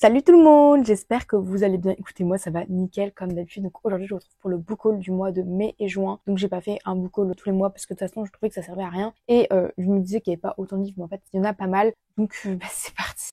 Salut tout le monde, j'espère que vous allez bien. Écoutez, moi ça va nickel comme d'habitude. Donc aujourd'hui je vous retrouve pour le book haul du mois de mai et juin. Donc j'ai pas fait un book haul tous les mois parce que de toute façon je trouvais que ça servait à rien. Et je me disais qu'il n'y avait pas autant de livres, mais en fait il y en a pas mal. Donc c'est parti.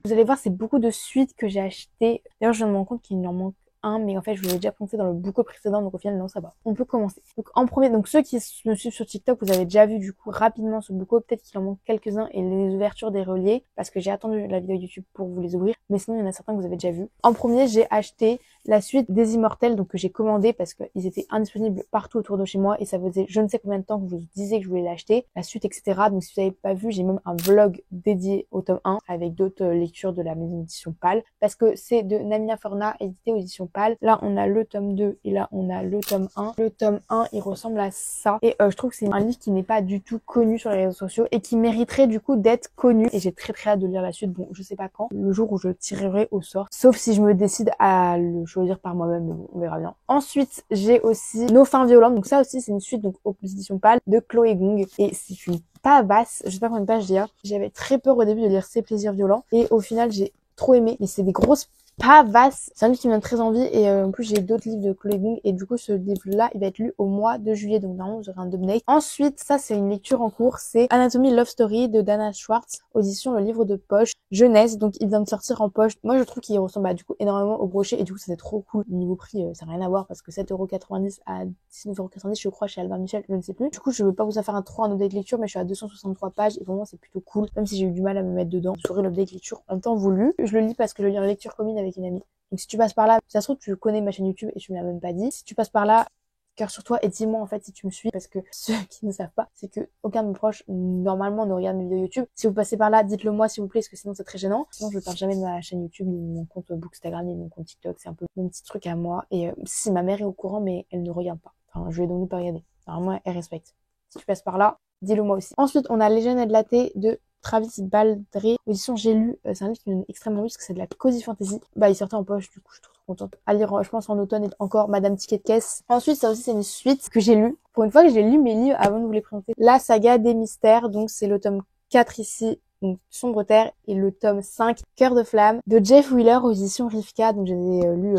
Vous allez voir, c'est beaucoup de suites que j'ai achetées. D'ailleurs je viens de me rendre compte qu'il en manque un, mais en fait je vous l'ai déjà pensé dans le book haul précédent, donc au final non, ça va. On peut commencer. Donc en premier, donc ceux qui me suivent sur TikTok, vous avez déjà vu du coup rapidement ce book haul, peut-être qu'il en manque quelques-uns et les ouvertures des reliés parce que j'ai attendu la vidéo YouTube pour vous les ouvrir, mais sinon il y en a certains que vous avez déjà vu. En premier, j'ai acheté la suite des Immortels, donc que j'ai commandé parce qu'ils étaient indisponibles partout autour de chez moi et ça faisait je ne sais combien de temps que je vous disais que je voulais l'acheter, la suite, etc. Donc si vous n'avez pas vu, j'ai même un vlog dédié au tome 1 avec d'autres lectures de la maison d'édition Pâle parce que c'est de Namina Forna, édité aux éditions Pâle. Là on a le tome 2 et là on a le tome 1. Le tome 1 il ressemble à ça et je trouve que c'est un livre qui n'est pas du tout connu sur les réseaux sociaux et qui mériterait du coup d'être connu et j'ai très hâte de lire la suite. Bon, je sais pas quand, le jour où je le tirerai au sort, sauf si je me décide à le choisir par moi-même, mais bon, on verra bien. Ensuite, j'ai aussi Nos fins violentes, donc ça aussi c'est une suite donc aux éditions Pâle de Chloé Gong et c'est une pavasse, je sais pas combien de pages il y a. J'avais très peur au début de lire Ces plaisirs violents et au final j'ai trop aimé, mais c'est des grosses pavasses. C'est un livre qui me donne très envie et en plus j'ai d'autres livres de Chloé Gong et du coup ce livre-là il va être lu au mois de juillet, donc normalement vous aurez un update. Ensuite, ça c'est une lecture en cours, c'est Anatomy Love Story de Dana Schwartz, audition le livre de poche jeunesse, donc il vient de sortir en poche. Moi je trouve qu'il ressemble du coup énormément au brochet et du coup c'était trop cool. Niveau prix ça n'a rien à voir parce que 7,90€ à 19,90€ je crois chez Albin Michel, je ne sais plus. Du coup je veux pas vous en faire un update lecture, mais je suis à 263 pages et vraiment c'est plutôt cool, même si j'ai eu du mal à me mettre dedans. Vous aurez l'update lecture en temps voulu. Je le lis parce que je lis en lecture commune avec une amie. Donc si tu passes par là, ça se trouve tu connais ma chaîne YouTube et tu me l'as même pas dit. Si tu passes par là, cœur sur toi et dis-moi en fait si tu me suis, parce que ceux qui ne savent pas, c'est que aucun de mes proches normalement ne regarde mes vidéos YouTube. Si vous passez par là, dites-le moi s'il vous plaît, parce que sinon c'est très gênant. Sinon je parle jamais de ma chaîne YouTube, ni de mon compte Bookstagram, ni de mon compte TikTok, c'est un peu mon petit truc à moi. Et si ma mère est au courant, mais elle ne regarde pas. Enfin, je lui ai donc pas regarder. Normalement elle respecte. Si tu passes par là, dis-le moi aussi. Ensuite on a Légende et de la thé de Travis Baldré, audition j'ai lu, c'est un livre qui me donne extrêmement envie parce que c'est de la cozy fantasy. Bah il sortait en poche, du coup je suis trop contente. À lire, je pense en automne et encore Madame Ticket de Caisse. Ensuite ça aussi c'est une suite que j'ai lue. Pour une fois que j'ai lu mes livres avant de vous les présenter. La saga des mystères, donc c'est le tome 4 ici, donc Sombre Terre, et le tome 5, Cœur de flamme, de Jeff Wheeler, audition Rivka, donc j'ai lu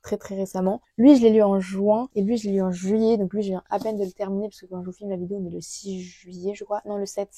très récemment. Lui je l'ai lu en juin et lui je l'ai lu en juillet, donc lui je viens à peine de le terminer parce que quand je vous filme la vidéo on est le 6 juillet je crois, non le 7.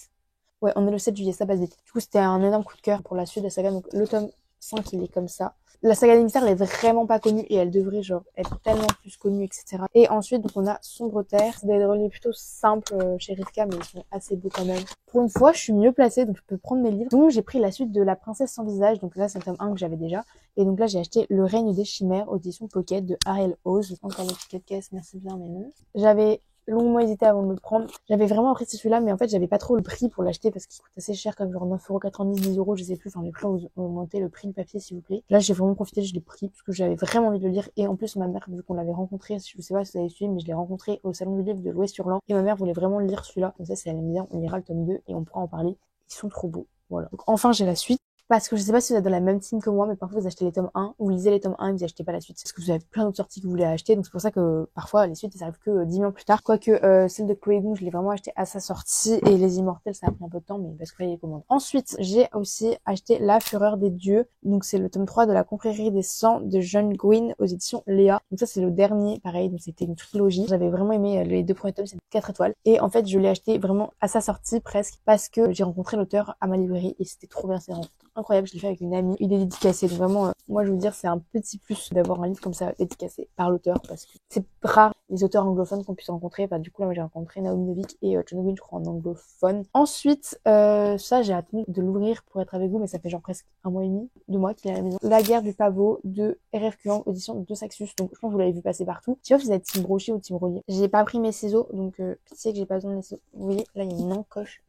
Ouais, on est le 7 juillet, ça passe vite. Du coup, c'était un énorme coup de cœur pour la suite de la saga. Donc, le tome 5, il est comme ça. La saga des mystères, elle est vraiment pas connue et elle devrait, genre, être tellement plus connue, etc. Et ensuite, donc, on a Sombre Terre. C'est des reliés plutôt simples chez Rivka, mais ils sont assez beaux quand même. Pour une fois, je suis mieux placée, donc je peux prendre mes livres. Donc, j'ai pris la suite de La Princesse sans visage. Donc là, c'est le tome 1 que j'avais déjà. Et donc là, j'ai acheté Le règne des chimères, audition Pocket de Ariel Oz. Encore le ticket de caisse, merci bien, mais non. J'avais longuement hésité avant de le prendre. J'avais vraiment apprécié celui-là, mais en fait, j'avais pas trop le prix pour l'acheter parce qu'il coûte assez cher, comme genre 9,90€, 10€, je sais plus. Enfin, les prix ont augmenté le prix du papier, s'il vous plaît. Là, j'ai vraiment profité, je l'ai pris parce que j'avais vraiment envie de le lire. Et en plus, ma mère, vu qu'on l'avait rencontré, je sais pas si vous avez suivi, mais je l'ai rencontré au salon du livre de l'Ouest-sur-Lan. Et ma mère voulait vraiment lire celui-là. Comme ça, si elle aime bien, on lira le tome 2 et on pourra en parler. Ils sont trop beaux. Voilà. Donc, enfin, j'ai la suite. Parce que je sais pas si vous êtes dans la même team que moi, mais parfois vous achetez les tomes 1, vous lisez les tomes 1 et vous achetez pas la suite. Parce que vous avez plein d'autres sorties que vous voulez acheter, donc c'est pour ça que parfois les suites, ça arrive que 10 mois plus tard. Quoique celle de Chloé Gong, je l'ai vraiment acheté à sa sortie, et les Immortels, ça a pris un peu de temps, mais parce qu'il fallait les commandes. Ensuite, j'ai aussi acheté La Fureur des Dieux, donc c'est le tome 3 de La Confrérie des Sangs de John Gwynne aux éditions Léa. Donc ça c'est le dernier, pareil, donc c'était une trilogie. J'avais vraiment aimé les deux premiers tomes, c'est 4 étoiles. Et en fait, je l'ai acheté vraiment à sa sortie presque, parce que j'ai rencontré l'auteur à ma librairie, et c'était trop bien, c'est incroyable, je l'ai fait avec une amie, il est dédicacé, donc vraiment moi je veux dire c'est un petit plus d'avoir un livre comme ça dédicacé par l'auteur parce que c'est rare les auteurs anglophones qu'on puisse rencontrer. Enfin, du coup là moi j'ai rencontré Naomi Novik et John Gwynne, je crois, en anglophone. Ensuite ça j'ai attendu de l'ouvrir pour être avec vous, mais ça fait genre presque un mois et demi, 2 mois qu'il est à la maison. La guerre du pavot de R.F. Kuang, audition de Saxus, donc je pense que vous l'avez vu passer partout. Je sais pas si vous êtes team brochet ou team relié. J'ai pas pris mes ciseaux, donc pitié que j'ai pas besoin de mes ciseaux. Vous voyez là il y a une encoche.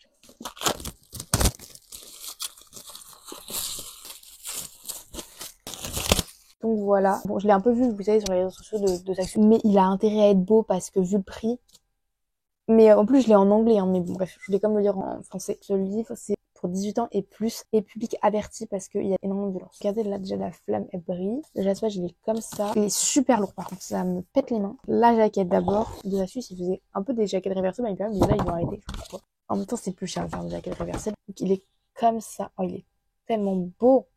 Donc voilà, bon je l'ai un peu vu, vous savez, sur les réseaux sociaux de Saxo, mais il a intérêt à être beau parce que vu le prix. Mais en plus je l'ai en anglais, hein, mais bon bref, je voulais comme le lire en français. Ce livre c'est pour 18 ans et plus, et public averti parce qu'il y a énormément de violence. Regardez là déjà la flamme elle brille. Déjà ce je l'ai comme ça. Il est super lourd par contre, ça me pète les mains. La jaquette d'abord, de la Suisse il faisait un peu des jaquettes réversibles, mais quand même là ils vont arrêter, je sais pas pourquoi. En même temps, c'est plus cher de faire une jaquette réversible. Donc il est comme ça. Oh, il est tellement beau.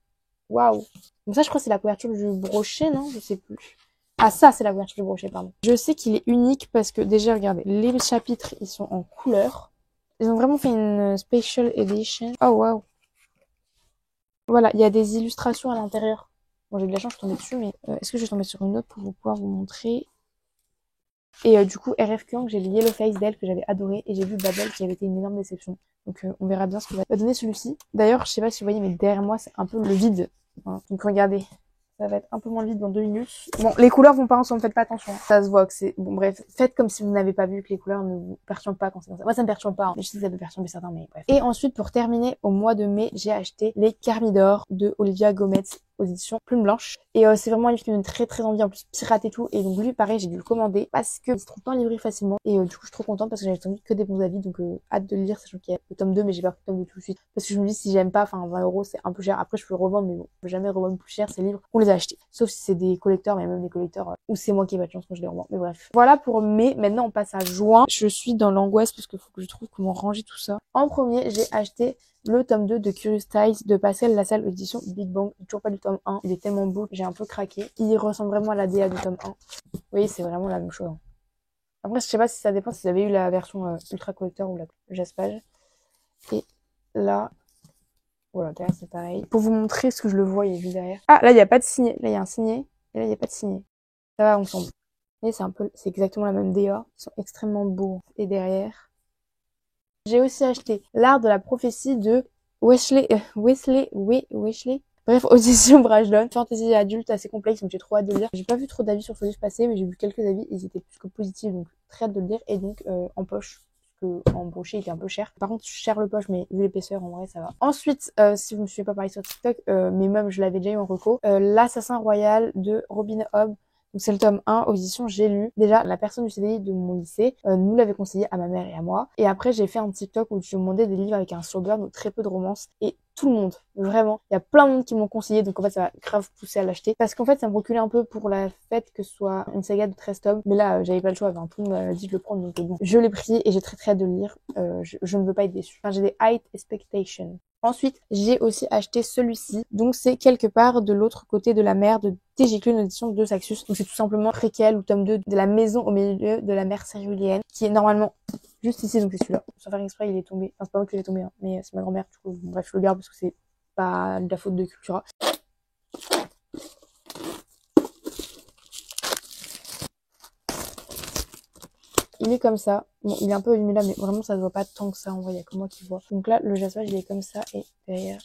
Waouh. Donc ça, je crois que c'est la couverture du brochet, non? Je sais plus. Ah, ça, c'est la couverture du brochet, pardon. Je sais qu'il est unique parce que déjà, regardez, les chapitres, ils sont en couleur. Ils ont vraiment fait une special edition. Oh, waouh. Voilà, il y a des illustrations à l'intérieur. Bon, j'ai de la chance, je suis tombée dessus, mais est-ce que je vais tomber sur une autre pour pouvoir vous montrer? Et du coup, RF Kang, j'ai le Yellow Face d'elle que j'avais adoré. Et j'ai vu Babel qui avait été une énorme déception. Donc on verra bien ce que va donner celui-ci. D'ailleurs, je sais pas si vous voyez, mais derrière moi, c'est un peu le vide. Hein. Donc regardez, ça va être un peu moins vide dans 2 minutes. Bon, les couleurs vont pas ensemble, faites pas attention. Ça se voit que c'est... Bon bref, faites comme si vous n'avez pas vu que les couleurs ne vous perturbent pas quand c'est comme ça. Moi, ça me perturbe pas, hein. Mais je sais que ça peut perturber certains, mais bref. Et ensuite, pour terminer, au mois de mai, j'ai acheté les Carmidor de Olivia Gomez aux éditions Plume Blanche. Et c'est vraiment un livre qui me donne très très envie, en plus pirate et tout. Et donc lui, pareil, j'ai dû le commander parce que il se trouve pas en librairie facilement. Et du coup, je suis trop contente parce que j'avais entendu que des bons avis. Donc hâte de le lire, sachant qu'il y a le tome 2, mais j'ai pas pris le tome 2 tout de suite. Parce que je me dis, si j'aime pas, enfin 20 € c'est un peu cher. Après, je peux le revendre, mais bon, je peux jamais revendre plus cher ces livres. On les a achetés. Sauf si c'est des collecteurs, mais même des collecteurs, ou c'est moi qui ai pas de chance quand je les revends. Mais bref. Voilà pour mai. Maintenant, on passe à juin. Je suis dans l'angoisse parce qu'il faut que je trouve comment ranger tout ça. En premier, j'ai acheté le tome 2 de Curious Ties de Pascal Lassalle édition Big Bang. Toujours pas du tome 1. Il est tellement beau, j'ai un peu craqué. Il ressemble vraiment à la DA du tome 1. Vous voyez, c'est vraiment la même chose. Hein. Après, je sais pas si ça dépend si vous avez eu la version ultra collector ou la jaspage. Et là, voilà, derrière c'est pareil. Pour vous montrer ce que je le vois, il est juste derrière. Ah, là, il n'y a pas de signet. Là, il y a un signet. Et là, il n'y a pas de signet. Ça va ensemble. Et c'est exactement la même DA. Ils sont extrêmement beaux. Et derrière... J'ai aussi acheté L'Art de la prophétie de Wesley. Bref, aux éditions Brajlon. Fantasy adulte assez complexe, donc j'ai trop hâte de le lire. J'ai pas vu trop d'avis sur ce livre passé, mais j'ai vu quelques avis, ils étaient plus que positifs, donc très hâte de le lire. Et donc en poche, parce que en brochet il était un peu cher. Par contre, cher le poche, mais vu l'épaisseur, en vrai ça va. Ensuite, si vous me suivez pas pareil sur TikTok, mais même je l'avais déjà eu en reco, L'Assassin Royal de Robin Hobb. Donc c'est le tome 1 aux éditions J'ai lu. Déjà, la personne du CDI de mon lycée nous l'avait conseillé à ma mère et à moi. Et après, j'ai fait un TikTok où je demandais des livres avec un slow burn ou très peu de romance. Et tout le monde, vraiment, il y a plein de monde qui m'ont conseillé. Donc en fait, ça m'a grave poussé à l'acheter. Parce qu'en fait, ça me reculait un peu pour la fait que ce soit une saga de 13 tomes. Mais là, j'avais pas le choix. Enfin, tout le monde m'a dit de le prendre. Donc bon, je l'ai pris et j'ai très très hâte de le lire. Je ne veux pas être déçue. Enfin, j'ai des high expectations. Ensuite, j'ai aussi acheté celui-ci. Donc, c'est Quelque part de l'autre côté de la mer de T.J. Klune, édition de Saxus. Donc, c'est tout simplement préquel ou tome 2 de la maison au milieu de la mer céruléenne, qui est normalement juste ici. Donc, c'est celui-là. Sans faire exprès, il est tombé. Enfin, c'est pas moi qui l'ai tombé, hein, mais c'est ma grand-mère. Du coup, bref, je le garde parce que c'est pas de la faute de Cultura. Il est comme ça. Bon, il est un peu allumé là, mais vraiment, ça se voit pas tant que ça. En vrai, il y a que moi qui vois. Donc là, le jaspage, il est comme ça. Et derrière...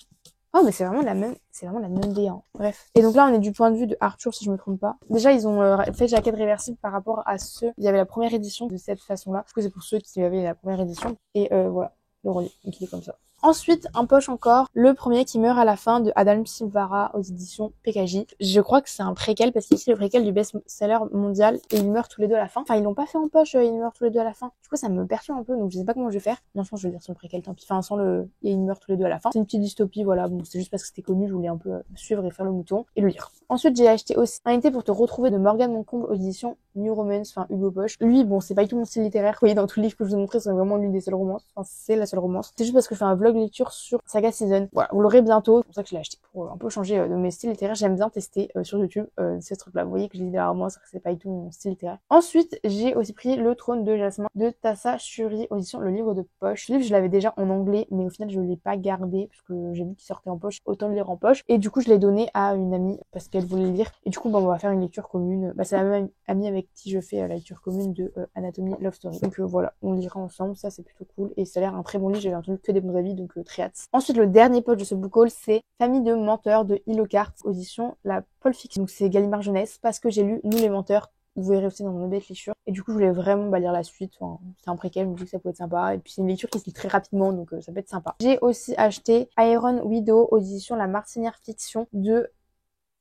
Oh, mais c'est vraiment la même DA. Hein. Bref. Et donc là, on est du point de vue de Arthur, si je me trompe pas. Déjà, ils ont fait jaquette réversible par rapport à ceux... Il y avait la première édition de cette façon-là. Du coup, c'est pour ceux qui avaient la première édition. Et voilà, le relief. Donc, il est comme ça. Ensuite, un poche encore, le premier qui meurt à la fin de Adam Silvara aux éditions PKJ. Je crois que c'est un préquel parce qu'ici le préquel du best-seller mondial et ils meurent tous les deux à la fin. Enfin, ils l'ont pas fait en poche, ils meurent tous les deux à la fin. Du coup, ça me perturbe un peu, donc je sais pas comment je vais faire. Non, je pense que je vais lire sur le préquel, tant pis. Enfin, sans le... Et ils meurent tous les deux à la fin. C'est une petite dystopie, voilà. Bon, c'est juste parce que c'était connu, je voulais un peu suivre et faire le mouton et le lire. Ensuite, j'ai acheté aussi Un été pour te retrouver de Morgane Moncomble aux éditions New Romance, enfin Hugo Poche. Lui, bon, c'est pas du tout mon style littéraire. Vous voyez, dans tout le livre que je vous ai montré, c'est vraiment l'une des seules romances. Enfin, c'est la seule romance. C'est juste parce que je fais un vlog lecture sur Saga Season. Voilà, vous l'aurez bientôt. C'est pour ça que je l'ai acheté. Pour un peu changer de mes styles littéraires. J'aime bien tester sur YouTube ces trucs-là. Vous voyez que je dis de la romance, c'est pas du tout mon style littéraire. Ensuite, j'ai aussi pris Le Trône de Jasmin de Tassa Shuri aux éditions Le Livre de Poche. Ce livre, je l'avais déjà en anglais, mais au final, je l'ai pas gardé parce que j'ai vu qu'il sortait en poche. Autant le lire en poche. Et du coup, je l'ai donné à une amie parce qu'elle voulait le lire. Et du coup, on va faire une lecture commune. C'est la même amie avec qui je fais la lecture commune de Anatomie Love Story. Donc voilà, on lira ensemble. Ça, c'est plutôt cool. Et ça a l'air un très bon livre. J'avais entendu que des bons avis, donc très hâte. Ensuite, le dernier poche de ce book haul, c'est Famille de menteurs de Hilocart, audition La Pole Fiction. Donc c'est Gallimard Jeunesse parce que j'ai lu Nous les menteurs. Vous verrez aussi dans mon bête lecture. Et du coup, je voulais vraiment lire la suite. Enfin, c'est un préquel, je me dis que ça peut être sympa. Et puis, c'est une lecture qui se lit très rapidement, donc ça peut être sympa. J'ai aussi acheté Iron Widow, audition La Martinière Fiction de...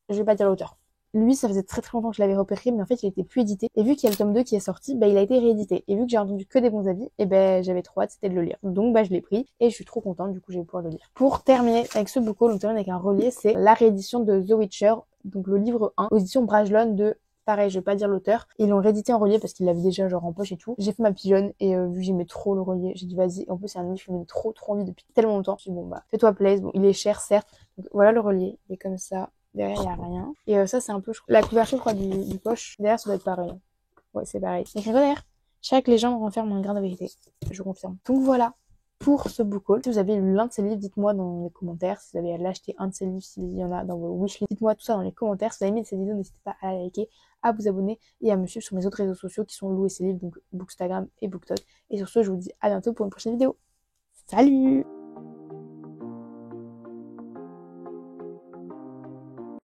Je vais pas dire l'auteur. Lui, ça faisait très très longtemps que je l'avais repéré, mais en fait, il était plus édité. Et vu qu'il y a le tome 2 qui est sorti, il a été réédité. Et vu que j'ai entendu que des bons avis, j'avais trop hâte, c'était de le lire. Donc, je l'ai pris et je suis trop contente, du coup, je vais pouvoir le lire. Pour terminer avec ce book haul, on termine avec un relié, c'est la réédition de The Witcher, donc le livre 1, aux éditions Brajlon de pareil, je vais pas dire l'auteur. Ils l'ont réédité en relié parce qu'ils l'avaient déjà genre en poche et tout. J'ai fait ma pigeonne et vu que j'aimais trop le relié, j'ai dit vas-y. En plus c'est un livre qui me donne trop envie depuis tellement longtemps. Je me suis dit bon bah fais-toi plaisir. Bon il est cher certes. Donc voilà le relié, il est comme ça. Derrière il y a rien. Et ça c'est un peu la couverture je crois du poche. Derrière ça doit être pareil. Ouais c'est pareil. Donc derrière, chaque légende renferme un grain de vérité. Je confirme. Donc voilà pour ce book haul. Si vous avez lu l'un de ces livres, dites-moi dans les commentaires. Si vous avez acheté un de ces livres, s'il y en a dans vos wishlist, dites-moi tout ça dans les commentaires. Si vous avez aimé cette vidéo, n'hésitez pas à la liker, à vous abonner et à me suivre sur mes autres réseaux sociaux qui sont loués ces livres, donc Bookstagram et BookTok. Et sur ce, je vous dis à bientôt pour une prochaine vidéo. Salut!